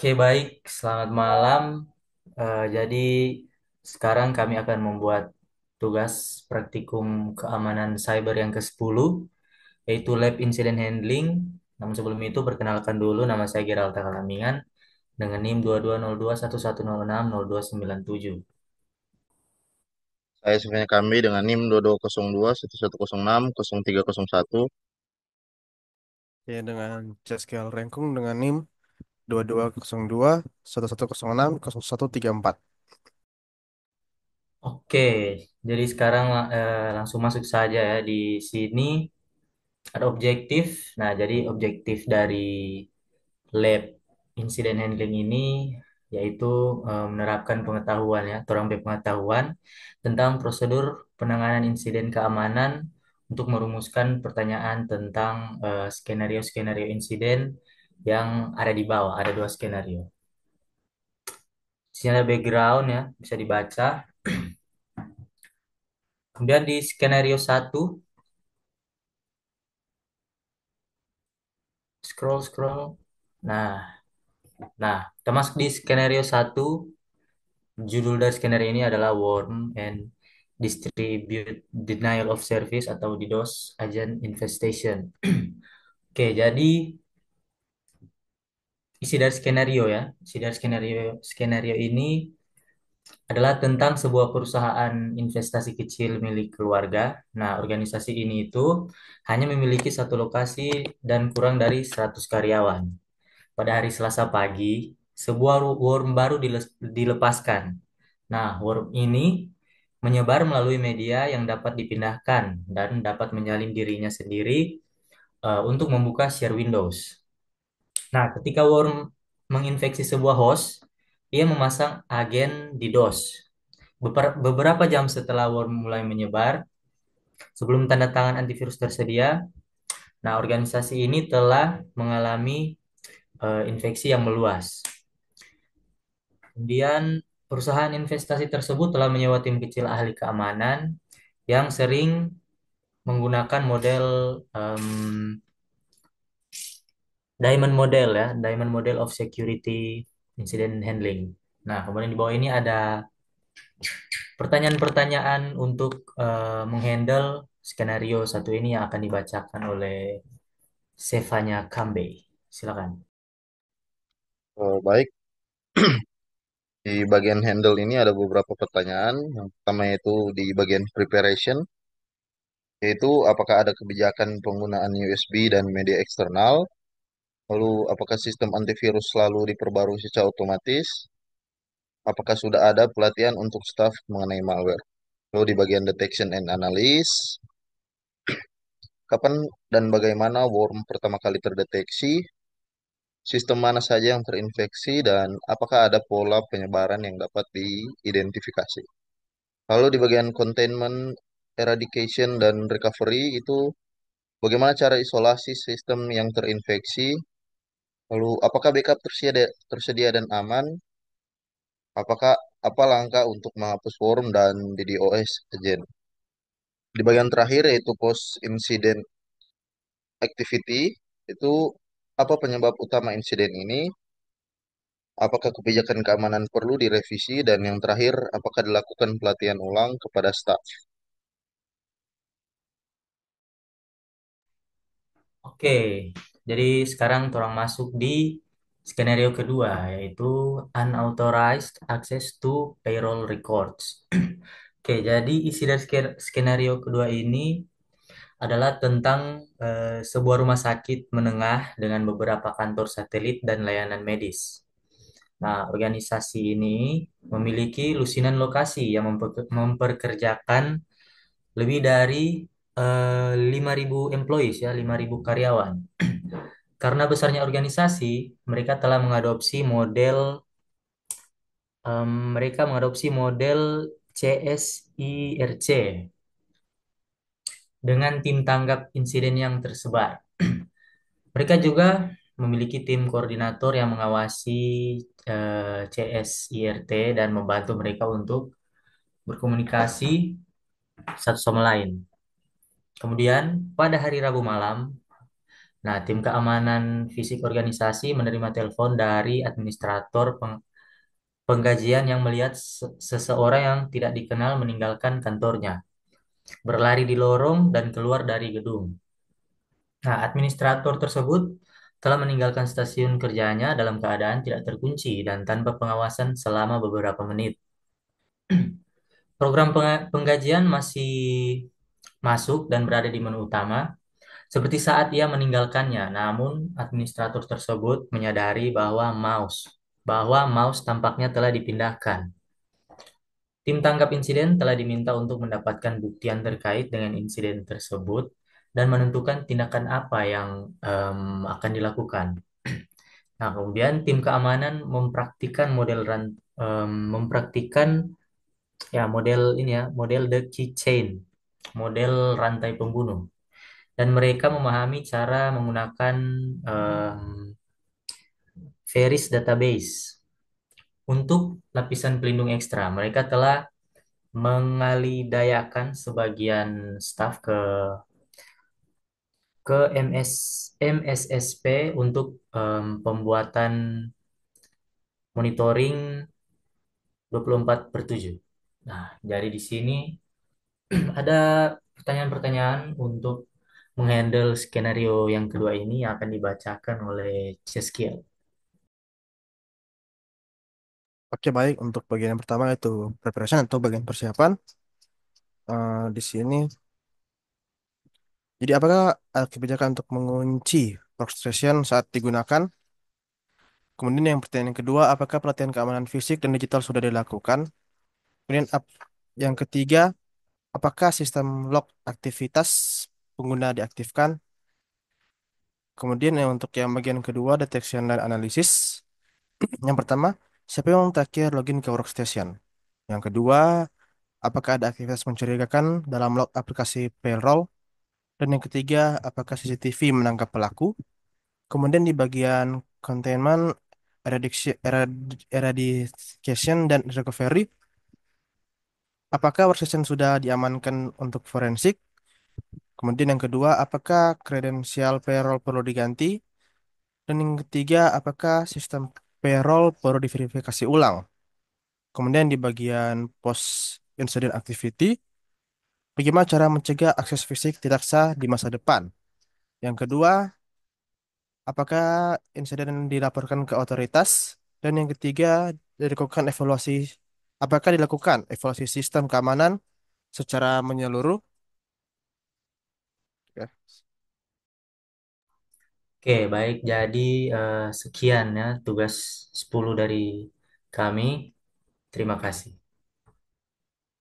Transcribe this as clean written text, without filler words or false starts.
Oke, baik. Selamat malam. Jadi sekarang kami akan membuat tugas praktikum keamanan cyber yang ke-10, yaitu Lab Incident Handling. Namun sebelum itu, perkenalkan dulu, nama saya Gerald Takalamingan dengan NIM 220211060297. Saya Sufyan Kambi dengan NIM 220211060301. Ya, dengan Jaskel Rengkung dengan NIM 2202 1106 0134. Oke, jadi sekarang langsung masuk saja ya. Di sini ada objektif. Nah, jadi objektif dari lab incident handling ini yaitu menerapkan pengetahuan ya, orang pengetahuan tentang prosedur penanganan insiden keamanan untuk merumuskan pertanyaan tentang skenario-skenario insiden yang ada di bawah. Ada dua skenario. Di sini ada background ya, bisa dibaca. Kemudian di skenario satu, scroll scroll. Nah, kita masuk di skenario satu. Judul dari skenario ini adalah Worm and Distribute Denial of Service atau DDoS Agent Infestation. Oke, jadi isi dari skenario ya. Isi dari skenario ini adalah tentang sebuah perusahaan investasi kecil milik keluarga. Nah, organisasi ini itu hanya memiliki satu lokasi dan kurang dari 100 karyawan. Pada hari Selasa pagi, sebuah worm baru dilepaskan. Nah, worm ini menyebar melalui media yang dapat dipindahkan dan dapat menyalin dirinya sendiri untuk membuka share Windows. Nah, ketika worm menginfeksi sebuah host, ia memasang agen DDoS. Beberapa jam setelah worm mulai menyebar, sebelum tanda tangan antivirus tersedia, nah organisasi ini telah mengalami infeksi yang meluas. Kemudian perusahaan investasi tersebut telah menyewa tim kecil ahli keamanan yang sering menggunakan model em, diamond model ya, diamond model of security incident handling. Nah, kemudian di bawah ini ada pertanyaan-pertanyaan untuk menghandle skenario satu ini yang akan dibacakan oleh Stefania Kambe. Silakan. Baik, di bagian handle ini ada beberapa pertanyaan. Yang pertama yaitu di bagian preparation, yaitu apakah ada kebijakan penggunaan USB dan media eksternal, lalu apakah sistem antivirus selalu diperbarui secara otomatis, apakah sudah ada pelatihan untuk staf mengenai malware. Lalu di bagian detection and analysis, kapan dan bagaimana worm pertama kali terdeteksi, sistem mana saja yang terinfeksi, dan apakah ada pola penyebaran yang dapat diidentifikasi. Lalu di bagian containment, eradication, dan recovery itu bagaimana cara isolasi sistem yang terinfeksi, lalu apakah backup tersedia dan aman, apakah apa langkah untuk menghapus worm dan DDoS agent. Di bagian terakhir yaitu post incident activity, itu apa penyebab utama insiden ini, apakah kebijakan keamanan perlu direvisi, dan yang terakhir, apakah dilakukan pelatihan ulang kepada staf? Oke, jadi sekarang orang masuk di skenario kedua, yaitu unauthorized access to payroll records. Oke, jadi isi dari skenario kedua ini adalah tentang sebuah rumah sakit menengah dengan beberapa kantor satelit dan layanan medis. Nah, organisasi ini memiliki lusinan lokasi yang memperkerjakan lebih dari 5.000 employees ya, 5.000 karyawan. Karena besarnya organisasi, mereka telah mereka mengadopsi model CSIRC dengan tim tanggap insiden yang tersebar. Mereka juga memiliki tim koordinator yang mengawasi CSIRT dan membantu mereka untuk berkomunikasi satu sama lain. Kemudian pada hari Rabu malam, Nah, tim keamanan fisik organisasi menerima telepon dari administrator penggajian yang melihat seseorang yang tidak dikenal meninggalkan kantornya, berlari di lorong dan keluar dari gedung. Nah, administrator tersebut telah meninggalkan stasiun kerjanya dalam keadaan tidak terkunci dan tanpa pengawasan selama beberapa menit. Program penggajian masih masuk dan berada di menu utama, seperti saat ia meninggalkannya. Namun, administrator tersebut menyadari bahwa mouse tampaknya telah dipindahkan. Tim tanggap insiden telah diminta untuk mendapatkan buktian terkait dengan insiden tersebut dan menentukan tindakan apa yang akan dilakukan. Nah, kemudian tim keamanan mempraktikkan ya model the keychain, model rantai pembunuh. Dan mereka memahami cara menggunakan em, Veris database untuk lapisan pelindung ekstra. Mereka telah mengalidayakan sebagian staf ke MSSP untuk pembuatan monitoring 24/7. Nah, jadi di sini ada pertanyaan-pertanyaan untuk menghandle skenario yang kedua ini yang akan dibacakan oleh Ceskiel. Oke, baik. Untuk bagian yang pertama itu preparation atau bagian persiapan. Di sini, jadi apakah ada kebijakan untuk mengunci workstation saat digunakan? Kemudian yang pertanyaan kedua, apakah pelatihan keamanan fisik dan digital sudah dilakukan? Kemudian yang ketiga, apakah sistem log aktivitas pengguna diaktifkan? Kemudian yang untuk yang bagian kedua, detection dan analisis. Yang pertama, siapa yang terakhir login ke workstation? Yang kedua, apakah ada aktivitas mencurigakan dalam log aplikasi payroll? Dan yang ketiga, apakah CCTV menangkap pelaku? Kemudian di bagian containment, eradication, dan recovery, apakah workstation sudah diamankan untuk forensik? Kemudian yang kedua, apakah kredensial payroll perlu diganti? Dan yang ketiga, apakah sistem payroll perlu diverifikasi ulang? Kemudian di bagian post incident activity, bagaimana cara mencegah akses fisik tidak sah di masa depan? Yang kedua, apakah insiden dilaporkan ke otoritas? Dan yang ketiga, apakah dilakukan evaluasi sistem keamanan secara menyeluruh? Ya. Oke, baik. Jadi sekian ya tugas 10 dari kami. Terima kasih.